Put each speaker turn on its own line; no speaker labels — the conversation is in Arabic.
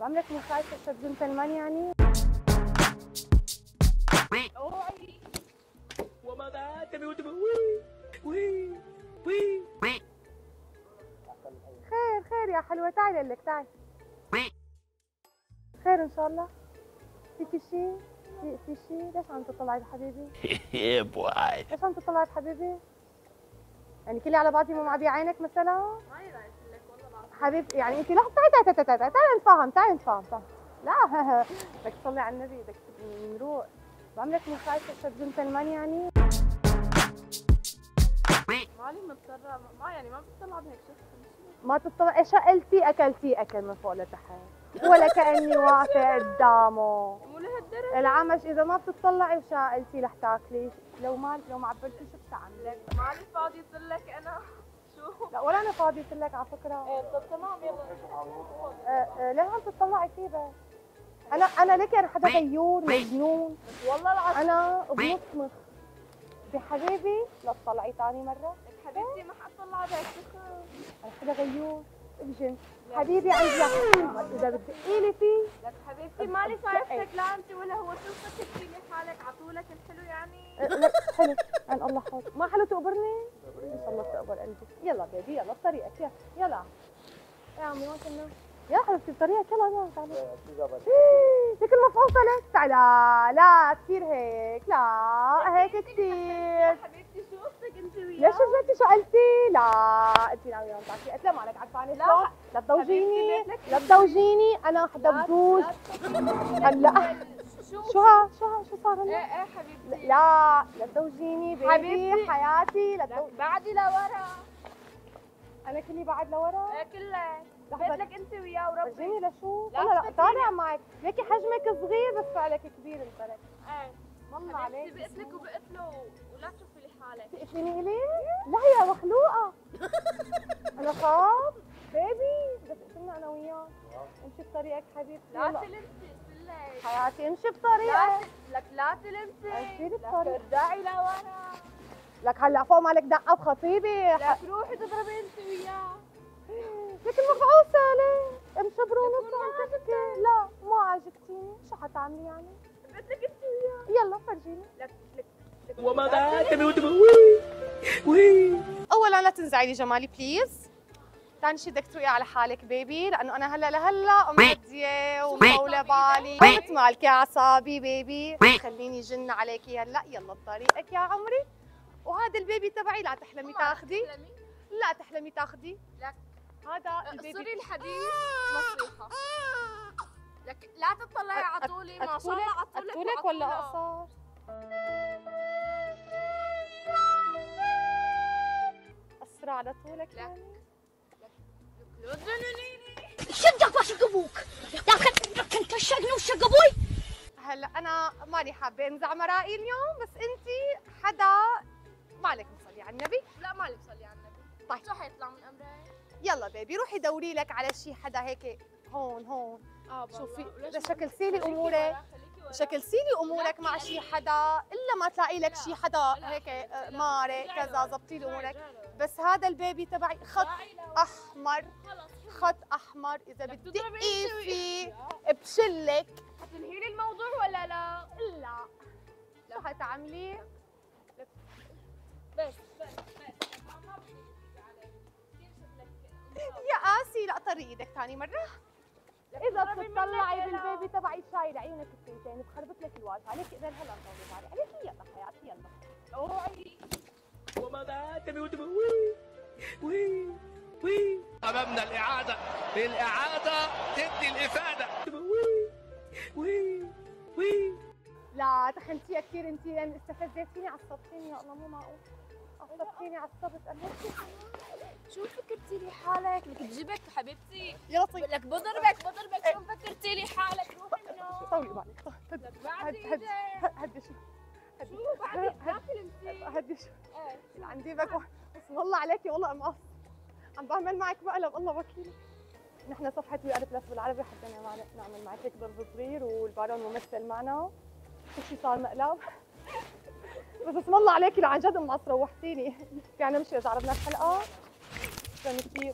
بعملك مخايفة جنتلمان يعني؟
اوعي
وماذا تبي وي وي وي
خير خير يا حلوة، تعالي لك تعالي. خير إن شاء الله. فيكي شيء؟ في شيء؟ ليش عم تطلعي بحبيبي؟
يا بواي
ليش عم تطلعي بحبيبي؟ يعني كلي على بعضي مو معبي عينك مثلا؟
ماني رايح لك والله العظيم.
حبيبتي يعني انت لحظة تعالي نتفاهم تعالي. لا بدك تصلي على النبي، بدك نروق. بعملك مخايفة جنتلمان يعني؟
مالي مضطرة ما يعني ما بتطلع بهيك شخص.
ما تطلع ايش قلتي؟ اكلتي اكل من فوق لتحت ولا كاني واقفه قدامه.
مو لهالدرجة.
العمش اذا ما بتطلعي وشاقلتي رح تاكلي. لو ما عبرتي شو بتعملي؟
مالي فاضي لك انا. شو؟
لا ولا انا فاضيه لك على فكره.
ايه طب تمام يلا.
ليه عم تطلعي فيه بس؟ انا ليكي انا حدا غيور مجنون
والله العظيم
انا بنطمخ بحبيبي. لا تطلعي ثاني مره.
لك حبيبتي ما حطلع بهيك شخص.
انا حدا غيور بجن حبيبي عندي اذا بتدقي لي فيه.
لك حبيبتي مالي شايفتك لا انت ولا هو. شو بدك تحكي حالك عطولك الحلو يعني.
لا حلو عن الله حاضر. ما حلو تقبرني؟ ان شاء الله تقبر قلبي. يلا بيبي يلا بطريقك يلا يا عمي ما كنا. يا حبيبتي بطريقك يلا تعالي. هيك المفعوصة لك تعالي. لا كثير هيك. لا هيك كثير.
حبيبتي شو قصدك انت وياه؟
ليش رجعتي شو قلتي؟ لا انت ناوية عم تعطي قلت لا مالك عرفاني شلون؟ لا تضوجيني انا حدا بضوج. هلا شو صار هلا؟
ايه حبيبتي.
لا تضوجيني بيبي
حبيبتي.
حياتي
بعدي لورا.
انا كلي بعد لورا؟
ايه كلك.
لحظة.
بيت لك انت وياه وربي.
فرجيني لشوف.
لا
لا
تفتني.
طالع معك ليكي حجمك صغير بس فعلك كبير الفرق.
ايه
والله عليك.
بقيت لك وبقيت له ولا تشوفي لي حالك.
تقتليني إلي؟ لا يا مخلوقة. أنا خاف بيبي بس قتلنا أنا وياك. امشي بطريقك حبيبتي.
لا
يلا.
تلمسي قلت
حياتي امشي بطريقك.
لك لا تلمسي.
امشي
لك
بطريقك.
ارجعي لورا.
لك هلا فوق مالك دقة بخطيبي.
لك روحي تضربي انت وياه.
لك المفعوصة ليه؟ امشي برونس عم تحكي. لا مو عجبتيني. شو حتعملي يعني؟
قلت لك انت وياه.
يلا فرجيني.
لك
وماذا تبي وي وي
اولا لا تنزعلي جمالي بليز. ثاني شيء بدك تروقي على حالك بيبي لانه انا هلا لهلا مهديه ومطوله بالي مثل مالك يا اعصابي بيبي. خليني جن عليكي هلا. يلا بطريقك يا عمري. وهذا البيبي تبعي لا تحلمي تاخذي. لا تحلمي تاخذي.
لك
هذا البيبي.
صري الحديث نصيحه. لك لا تطلعي على طولي. ما شاء الله على طولك.
طولك ولا اقصر؟ قصر على طولك يعني؟
لا تجننيني.
شدك وشق ابوك لكن انت شقني وشق ابوي.
هلا انا ماني حابه انزع مرائي اليوم بس انت حدا مالك مصلي على النبي.
لا مالي بصلي على النبي.
طيب
شو حيطلع من امري؟
يلا بيبي روحي دوري لك على شي حدا هيك هون. شوفي شكلتي امورك. شكلتي امورك مع شي حدا الا ما تلاقي لك شي حدا هيك ماري كذا. زبطي لي امورك. بس هذا البيبي تبعي خط احمر اذا بتدقي فيه بشلك.
حتنهي لي الموضوع ولا لا؟
لا شو حتعملي؟
بس
يا قاسي لا طري ايدك ثاني مره. اذا بتطلعي بالبيبي تبعي شايل عيونك الثنتين بخربط لك الواجهه. عليك اذا هلا مطولة بالي عليك. يلا حياتي يلا.
اوعي.
وماذا تبي وي وي أمامنا الإعادة تدي الإفادة وي
لا تخنتيها كثير انت لان استفزيتيني عصبتيني. يا الله مو معقول. عصبتيني عصبت قلبي.
شو فكرتي لي حالك؟ لك بجيبك حبيبتي.
يلا طيب.
لك بضربك شو فكرتي لي حالك؟ روحي من هون.
طولي بالك.
لك بعد ايدك.
هدي شو
شو بعد لا تلمسي.
هدي شو عندي بك بسم الله عليكي والله مقص. عم بعمل معك مقلب الله وكيلي. نحن صفحة وي ار بلس بالعربي حبينا نعمل معك هيك ضرب صغير والبارون ممثل معنا. كل شيء صار مقلب. بس بسم الله عليكي عن جد مقص روحتيني. في عنا مشي اذا عرضنا الحلقة. شكرا كثير.